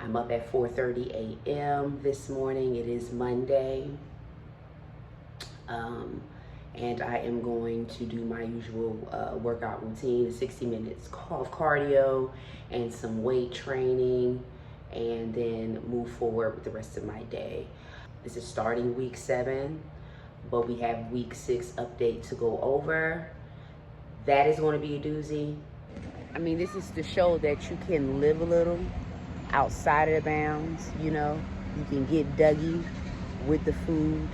I'm up at 4:30 a.m. this morning. It is Monday. And I am going to do my usual workout routine, 60 minutes of cardio and some weight training, and then move forward with the rest of my day. This is starting week 7, but we have week 6 update to go over. That is going to be a doozy. I mean, this is to show that you can live a little outside of the bounds, you know. You can get Dougie with the food,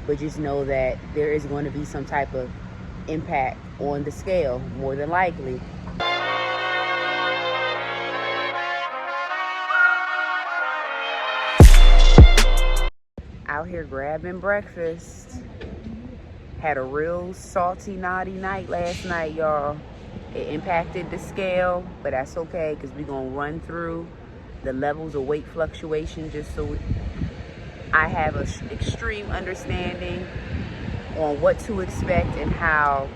but just know that there is going to be some type of impact on the scale, more than likely. Out here grabbing breakfast. Had a real salty, naughty night last night, y'all. It impacted the scale, but that's okay, because we're going to run through the levels of weight fluctuation just so I have an extreme understanding on what to expect and how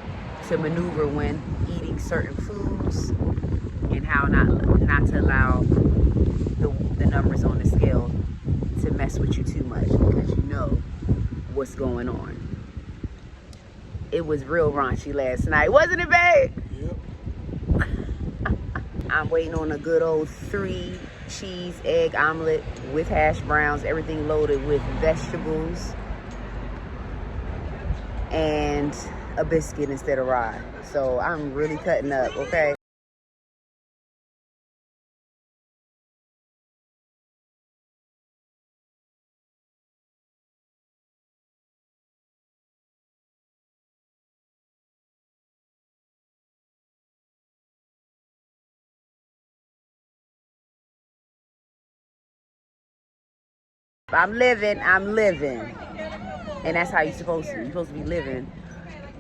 to maneuver when eating certain foods, and how not to allow the numbers on the scale to mess with you too much, because you know what's going on. It was real raunchy last night, wasn't it, babe? Yep. I'm waiting on a good old 3 cheese egg omelet with hash browns, everything loaded with vegetables, and a biscuit instead of rye. So I'm really cutting up, okay? I'm living. And that's how you're supposed to. You're supposed to be living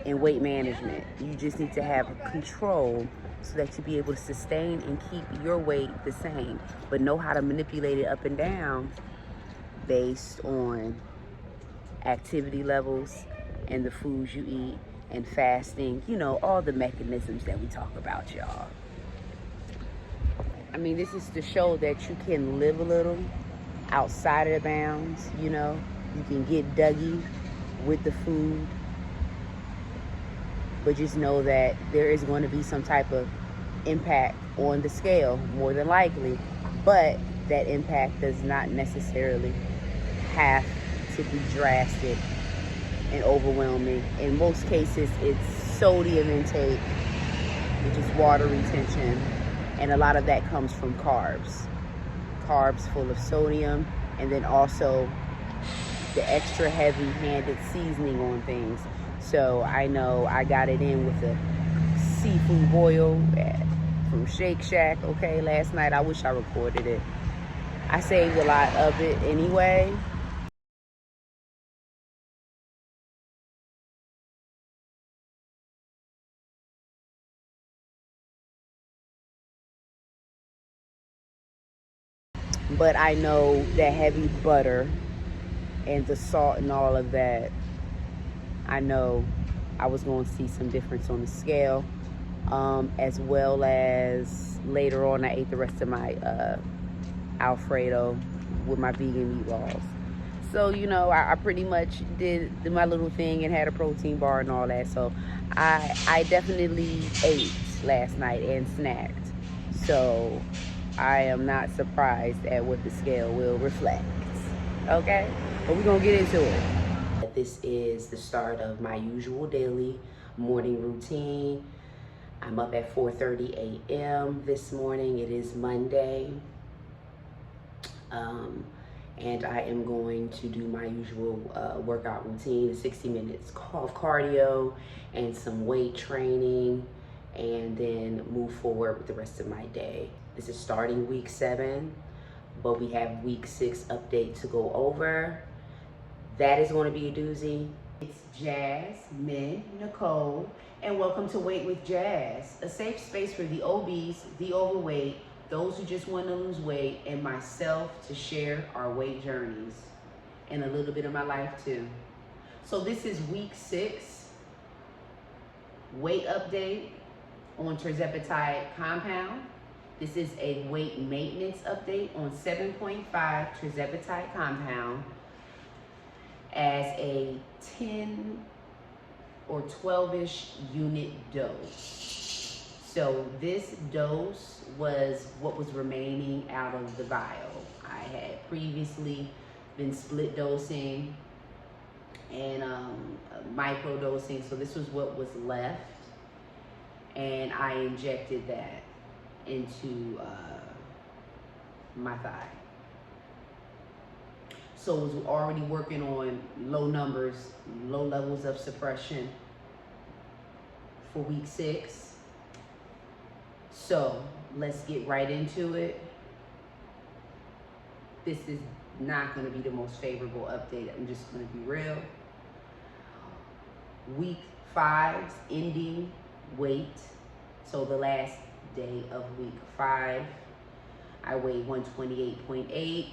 in weight management. You just need to have control so that you be able to sustain and keep your weight the same, but know how to manipulate it up and down based on activity levels and the foods you eat and fasting, you know, all the mechanisms that we talk about, y'all. I mean, this is to show that you can live a little outside of the bounds, you know. You can get Dougie with the food, but just know that there is going to be some type of impact on the scale, more than likely, but that impact does not necessarily have to be drastic and overwhelming. In most cases, it's sodium intake, which is water retention, and a lot of that comes from carbs full of sodium, and then also the extra heavy-handed seasoning on things. So I know I got it in with the seafood boil from Shake Shack, okay, last night. I wish I recorded it. I saved a lot of it anyway. But I know that heavy butter and the salt and all of that, I know I was going to see some difference on the scale, as well as later on I ate the rest of my Alfredo with my vegan meatballs. So, you know, I pretty much did my little thing and had a protein bar and all that. So I definitely ate last night and snacked. So I am not surprised at what the scale will reflect, okay? But we're gonna get into it. This is the start of my usual daily morning routine. I'm up at 4:30 a.m. this morning. It is Monday. And I am going to do my usual workout routine, 60 minutes of cardio and some weight training, and then move forward with the rest of my day. This is starting week 7, but we have week 6 update to go over. That is going to be a doozy. It's Jasmine Nicole, and welcome to Weight with Jazz, a safe space for the obese, the overweight, those who just want to lose weight, and myself to share our weight journeys and a little bit of my life too. So this is week 6 weight update on Tirzepatide compound. This is a weight maintenance update on 7.5 Tirzepatide compound as a 10 or 12-ish unit dose. So this dose was what was remaining out of the vial. I had previously been split dosing and micro dosing, so this was what was left, and I injected that into my thigh. So I was already working on low numbers, low levels of suppression for week 6. So let's get right into it. This is not going to be the most favorable update. I'm just going to be real. Week 5's ending weight. So the last day of week 5, I weighed 128.8.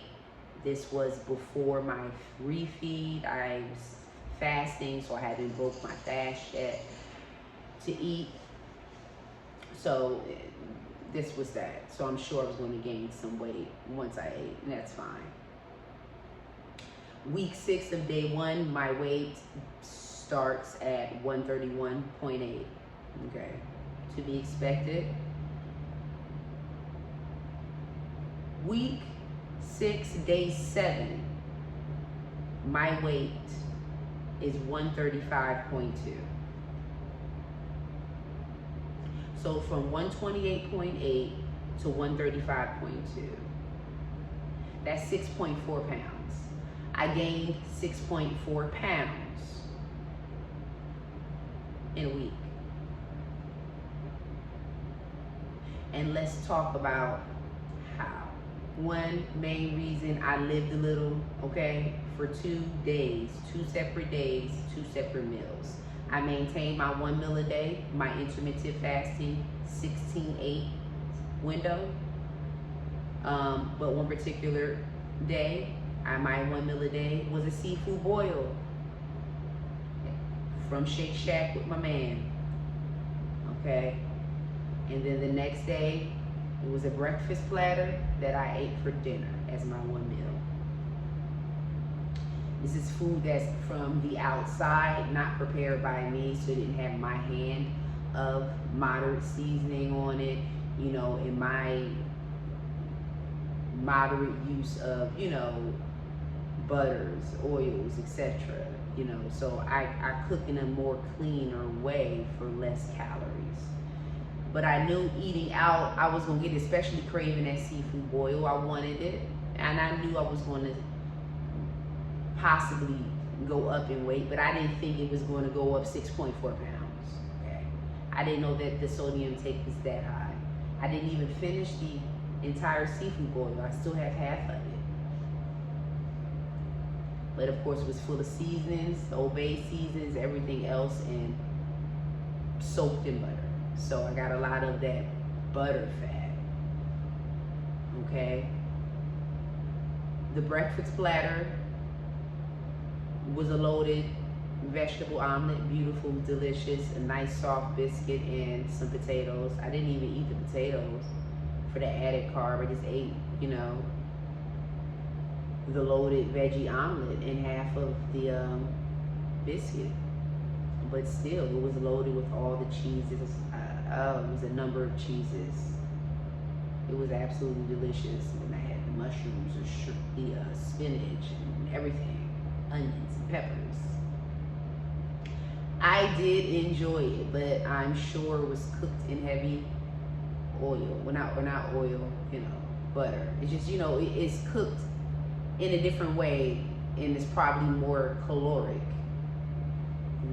This was before my refeed. I was fasting, so I hadn't invoked my fast yet to eat. So this was that. So I'm sure I was going to gain some weight once I ate, and that's fine. Week 6 of day 1, my weight starts at 131.8. Okay, to be expected. Week 6, day 7, my weight is 135.2. So from 128.8 to 135.2, that's 6.4 pounds. I gained 6.4 pounds in a week. And let's talk about how. One main reason, I lived a little, okay, for 2 days, 2 separate days, 2 separate meals. I maintained my 1 meal a day, my intermittent fasting 16-8 window. But one particular day, my 1 meal a day was a seafood boil from Shake Shack with my man, okay? And then the next day, it was a breakfast platter that I ate for dinner as my 1 meal. This is food that's from the outside, not prepared by me, so it didn't have my hand of moderate seasoning on it, you know, and my moderate use of, you know, butters, oils, etc. You know, so I cook in a more cleaner way for less calories. But I knew eating out, I was gonna get especially craving that seafood boil. I wanted it, and I knew I was gonna possibly go up in weight, but I didn't think it was going to go up 6.4 pounds. Okay, I didn't know that the sodium intake was that high. I didn't even finish the entire seafood boil. I still have half of it. But of course, it was full of seasonings, Old Bay seasons, everything else, and soaked in butter. So I got a lot of that butter fat. Okay. The breakfast platter was a loaded vegetable omelet, beautiful, delicious, a nice soft biscuit, and some potatoes. I didn't even eat the potatoes for the added carb. I just ate, you know, the loaded veggie omelet and half of the biscuit. But still, it was loaded with all the cheeses. It was a number of cheeses. It was absolutely delicious. And I had the mushrooms, the spinach, and everything, onions and peppers. I did enjoy it, but I'm sure it was cooked in heavy oil. Well, not oil, you know, butter. It's just, you know, it's cooked in a different way, and it's probably more caloric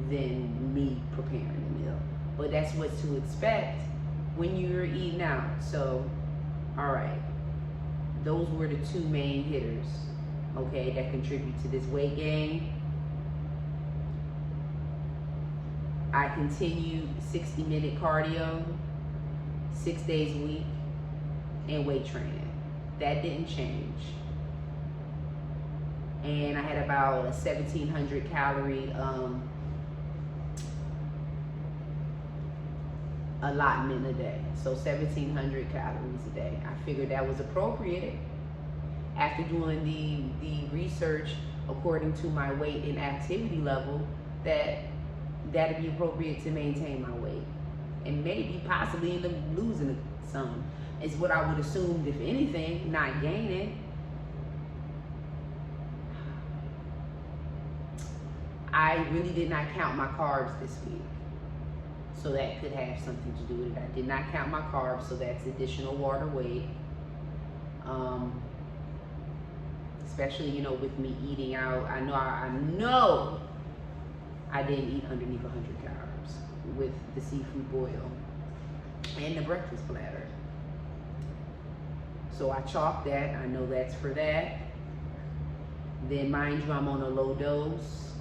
than me preparing the meal. But that's what to expect when you're eating out. So, all right, those were the 2 main hitters, okay, that contribute to this weight gain. I continued 60-minute cardio, 6 days a week, and weight training. That didn't change. And I had about a 1,700 calorie allotment a day. So 1,700 calories a day. I figured that was appropriate after doing the research according to my weight and activity level, that'd be appropriate to maintain my weight and maybe possibly end up losing some, is what I would assume, if anything, not gaining. I really did not count my carbs this week, so that could have something to do with it. I did not count my carbs, so that's additional water weight. Especially, you know, with me eating out, I know I didn't eat underneath 100 carbs with the seafood boil and the breakfast platter. So I chalked that. I know that's for that. Then mind you, I'm on a low dose,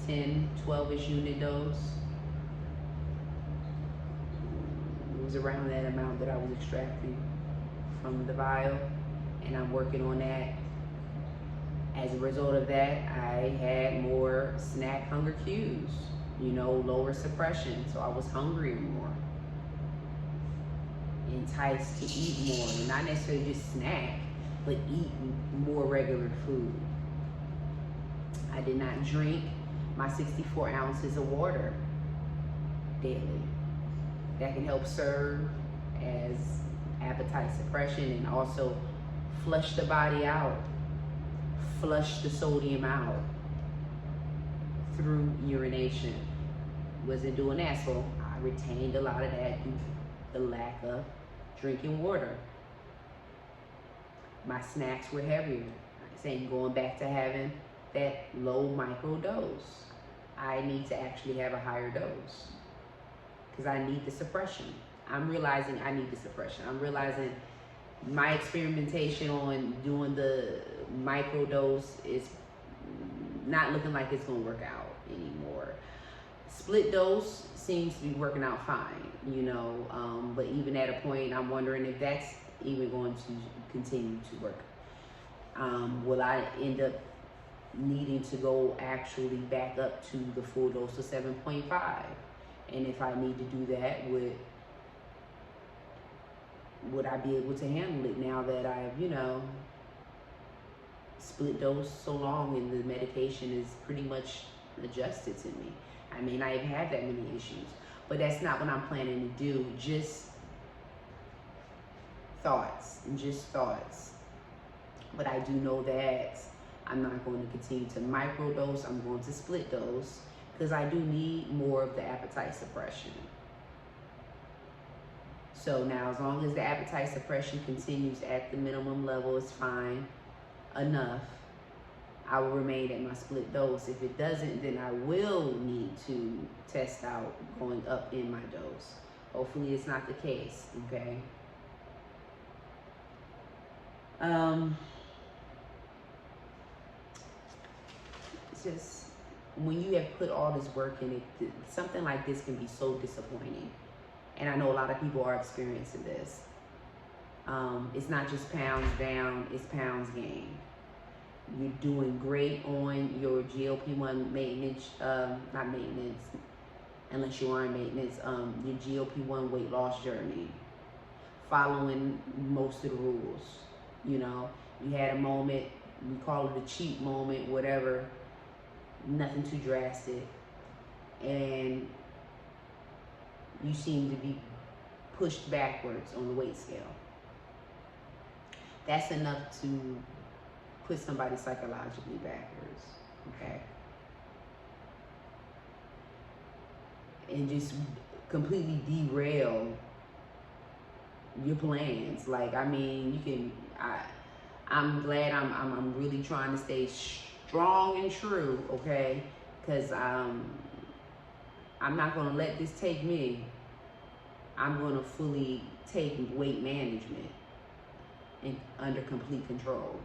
10, 12-ish unit dose. It was around that amount that I was extracting from the vial, and I'm working on that. As a result of that, I had more snack hunger cues, you know, lower suppression. So I was hungrier more, enticed to eat more, and not necessarily just snack, but eat more regular food. I did not drink my 64 ounces of water daily. That can help serve as appetite suppression and also flush the body out. Flush the sodium out through urination. Wasn't doing that, so I retained a lot of that due to the lack of drinking water. My snacks were heavier. I'm saying, going back to having that low micro dose. I need to actually have a higher dose because I need the suppression. I'm realizing I need the suppression. I'm realizing my experimentation on doing the micro dose is not looking like it's gonna work out anymore. Split dose seems to be working out fine, you know, but even at a point, I'm wondering if that's even going to continue to work. Will I end up needing to go actually back up to the full dose of 7.5? And if I need to do that, would I be able to handle it now that I've, you know, split dose so long and the medication is pretty much adjusted to me? I may not even have that many issues, but that's not what I'm planning to do. Just thoughts. But I do know that I'm not going to continue to microdose. I'm going to split dose because I do need more of the appetite suppression. So now, as long as the appetite suppression continues at the minimum level, it's fine enough. I will remain at my split dose. If it doesn't, then I will need to test out going up in my dose. Hopefully it's not the case, okay? It's just, when you have put all this work in it, something like this can be so disappointing. And I know a lot of people are experiencing this. It's not just pounds down, it's pounds gained. You're doing great on your GLP-1 maintenance, not maintenance, unless you are in maintenance, your GLP-1 weight loss journey, following most of the rules. You know, you had a moment, we call it a cheat moment, whatever, nothing too drastic, and you seem to be pushed backwards on the weight scale. That's enough to put somebody psychologically backwards, okay? And just completely derail your plans. Like, I mean, you can, I'm glad I'm really trying to stay strong and true, okay? Because I'm not gonna let this take me. I'm gonna fully take weight management under complete control,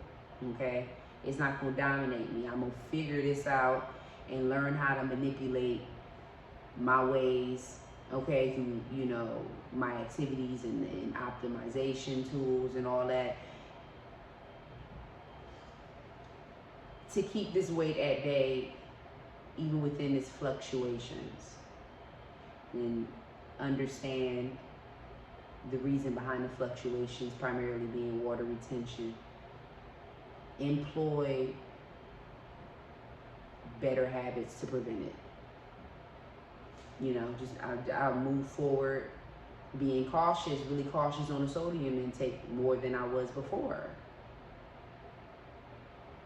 okay? It's not gonna dominate me. I'm gonna figure this out and learn how to manipulate my ways, okay, through, you know, my activities and optimization tools and all that, to keep this weight at bay, even within its fluctuations. And understand the reason behind the fluctuations primarily being water retention. Employ better habits to prevent it. You know, just I'll move forward being cautious, really cautious on the sodium intake more than I was before.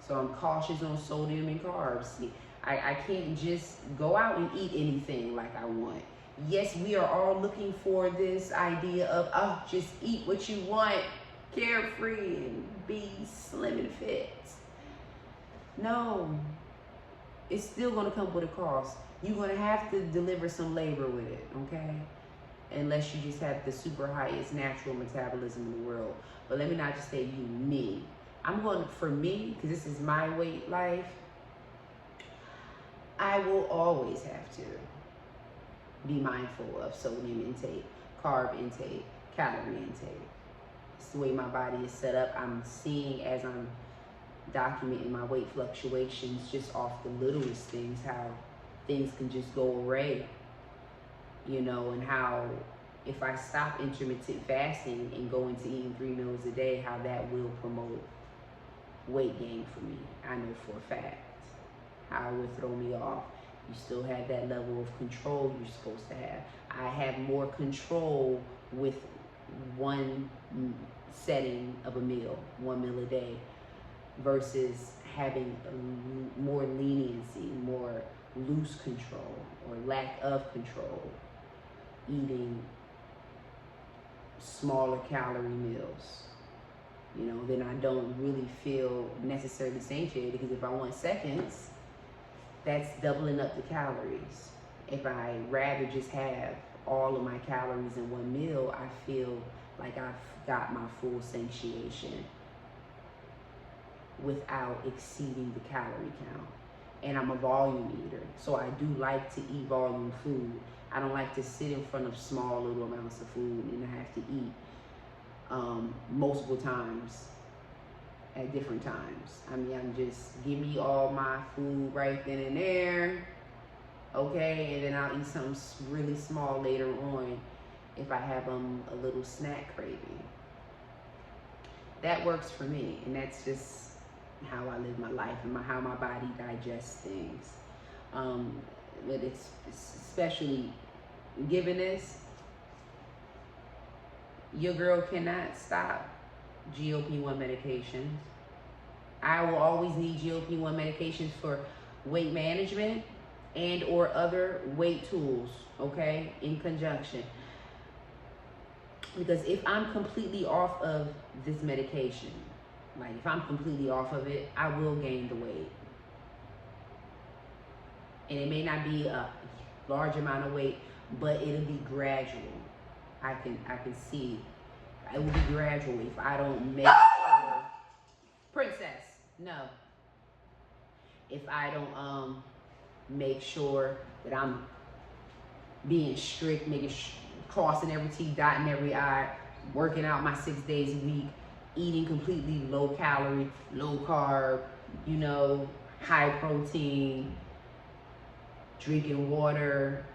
So I'm cautious on sodium and carbs. See, I can't just go out and eat anything like I want. Yes, we are all looking for this idea of, oh, just eat what you want, carefree and be slim and fit. No, it's still gonna come with a cost. You're gonna have to deliver some labor with it, okay? Unless you just have the super highest natural metabolism in the world. But let me not just say you, me. I'm going, for me, because this is my weight life, I will always have to be mindful of sodium intake, carb intake, calorie intake. It's the way my body is set up. I'm seeing as I'm documenting my weight fluctuations just off the littlest things, how things can just go away, you know, and how if I stop intermittent fasting and go into eating 3 meals a day, how that will promote weight gain for me. I know for a fact how it would throw me off. You still have that level of control you're supposed to have. I have more control with one setting of a meal, 1 meal a day, versus having more leniency, more loose control or lack of control, eating smaller calorie meals. You know, then I don't really feel necessarily satiated, because if I want seconds, that's doubling up the calories. If I rather just have all of my calories in 1 meal, I feel like I've got my full satiation without exceeding the calorie count. And I'm a volume eater, so I do like to eat volume food. I don't like to sit in front of small little amounts of food and I have to eat multiple times at different times. I mean, I'm just, give me all my food right then and there, okay? And then I'll eat something really small later on if I have a little snack craving. That works for me, and that's just how I live my life and how my body digests things. But it's especially given this, your girl cannot stop GLP-1 medications. I will always need GLP-1 medications for weight management and or other weight tools, okay, in conjunction. Because if I'm completely off of this medication, like if I'm completely off of it, I will gain the weight. And it may not be a large amount of weight, but it'll be gradual. I can see it will be gradual if I don't make sure, princess, no. If I don't make sure that I'm being strict, crossing every T, dotting every I, working out my 6 days a week, eating completely low calorie, low carb, you know, high protein, drinking water,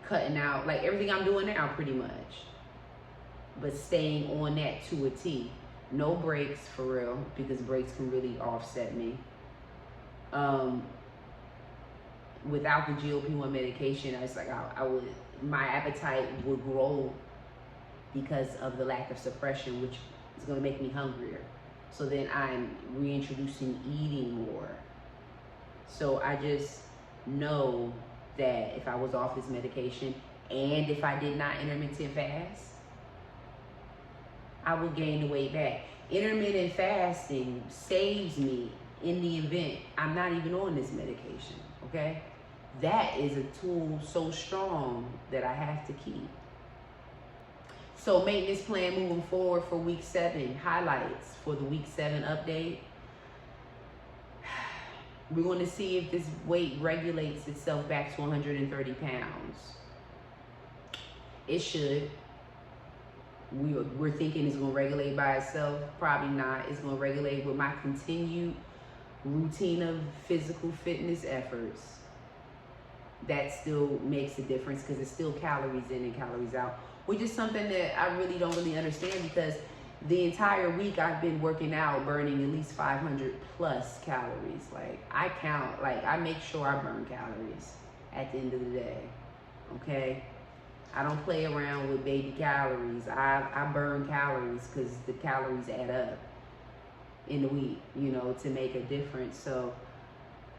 cutting out, like everything I'm doing now pretty much. But staying on that to a T. No breaks for real, because breaks can really offset me. Without the GLP-1 medication, it's like my appetite would grow because of the lack of suppression, which is gonna make me hungrier. So then I'm reintroducing eating more. So I just know that if I was off this medication and if I did not intermittent fast, I would gain the weight back. Intermittent fasting saves me in the event I'm not even on this medication, okay? That is a tool so strong that I have to keep. So maintenance plan moving forward for week 7, highlights for the week 7 update. We're going to see if this weight regulates itself back to 130 pounds. It should. We're thinking it's going to regulate by itself. Probably not. It's going to regulate with my continued routine of physical fitness efforts. that still makes a difference because it's still calories in and calories out, which is something that I really don't really understand, because the entire week I've been working out, burning at least 500 plus calories. Like, I count, like, I make sure I burn calories at the end of the day, okay? I don't play around with baby calories. I burn calories because the calories add up in the week, you know, to make a difference. So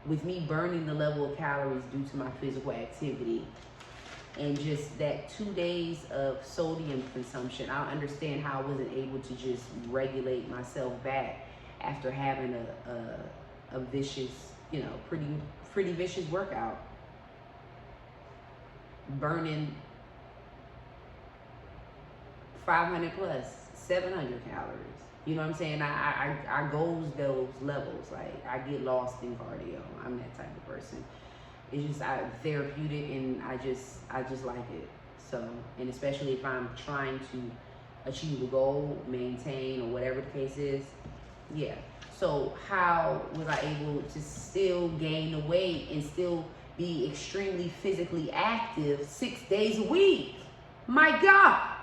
with me burning the level of calories due to my physical activity and just that 2 days of sodium consumption, I don't understand how I wasn't able to just regulate myself back after having a vicious, you know, pretty vicious workout. Burning 500 plus, 700 calories. You know what I'm saying? I goes those levels. Like, I get lost in cardio. I'm that type of person. It's just therapeutic, and I just like it. So, and especially if I'm trying to achieve a goal, maintain, or whatever the case is, yeah. So how was I able to still gain the weight and still be extremely physically active 6 days a week? My God.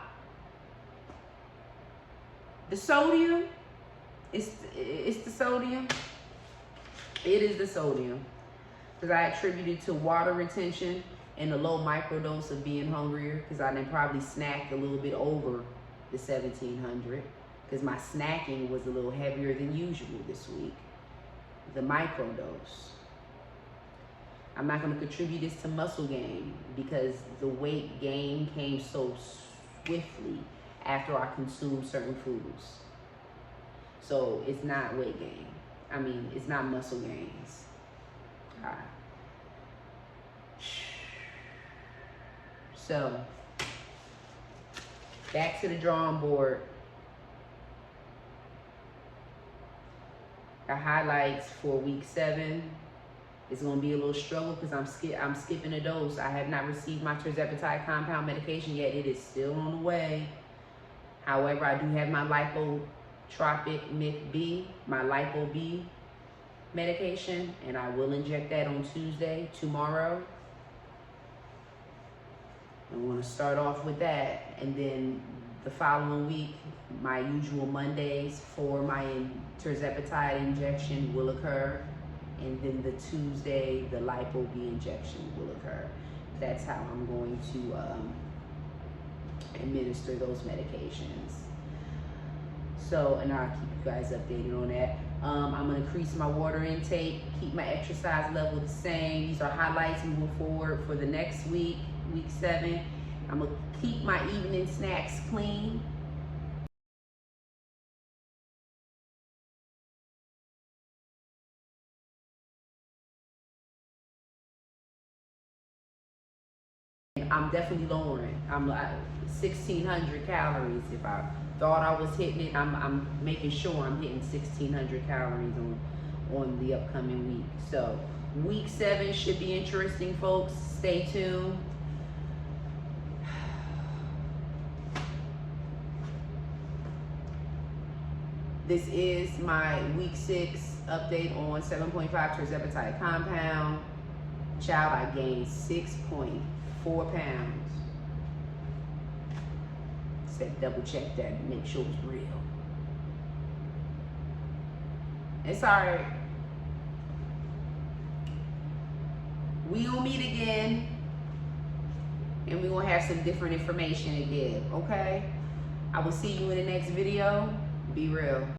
The sodium, it's the sodium. It is the sodium. Because I attribute it to water retention and a low microdose of being hungrier, because I then probably snacked a little bit over the 1700, because my snacking was a little heavier than usual this week. The microdose. I'm not going to contribute this to muscle gain, because the weight gain came so swiftly after I consumed certain foods. So it's not weight gain. I mean, it's not muscle gains. All right. So back to the drawing board. The highlights for week 7. It's going to be a little struggle because I'm skipping a dose. I have not received my Tirzepatide compound medication yet. It is still on the way. However, I do have my Lipotropic MIC-B, my Lipo-B medication, and I will inject that on Tuesday, tomorrow. I'm going to start off with that, and then the following week, my usual Mondays for my Tirzepatide injection will occur, and then the Tuesday, the Lipo-B injection will occur. That's how I'm going to administer those medications. So, and I'll keep you guys updated on that. I'm going to increase my water intake, keep my exercise level the same. These are highlights moving forward for the next week, week 7. I'm going to keep my evening snacks clean. I'm definitely lowering. I'm like 1,600 calories. If I thought I was hitting it, I'm making sure I'm hitting 1,600 calories on the upcoming week. So week 7 should be interesting, folks. Stay tuned. This is my week 6 update on 7.5 Tirzepatide compound. Child, I gained 6.4 pounds. Said double check that and make sure it's real. It's alright. We'll meet again, and we're gonna have some different information again, okay? I will see you in the next video. Be real.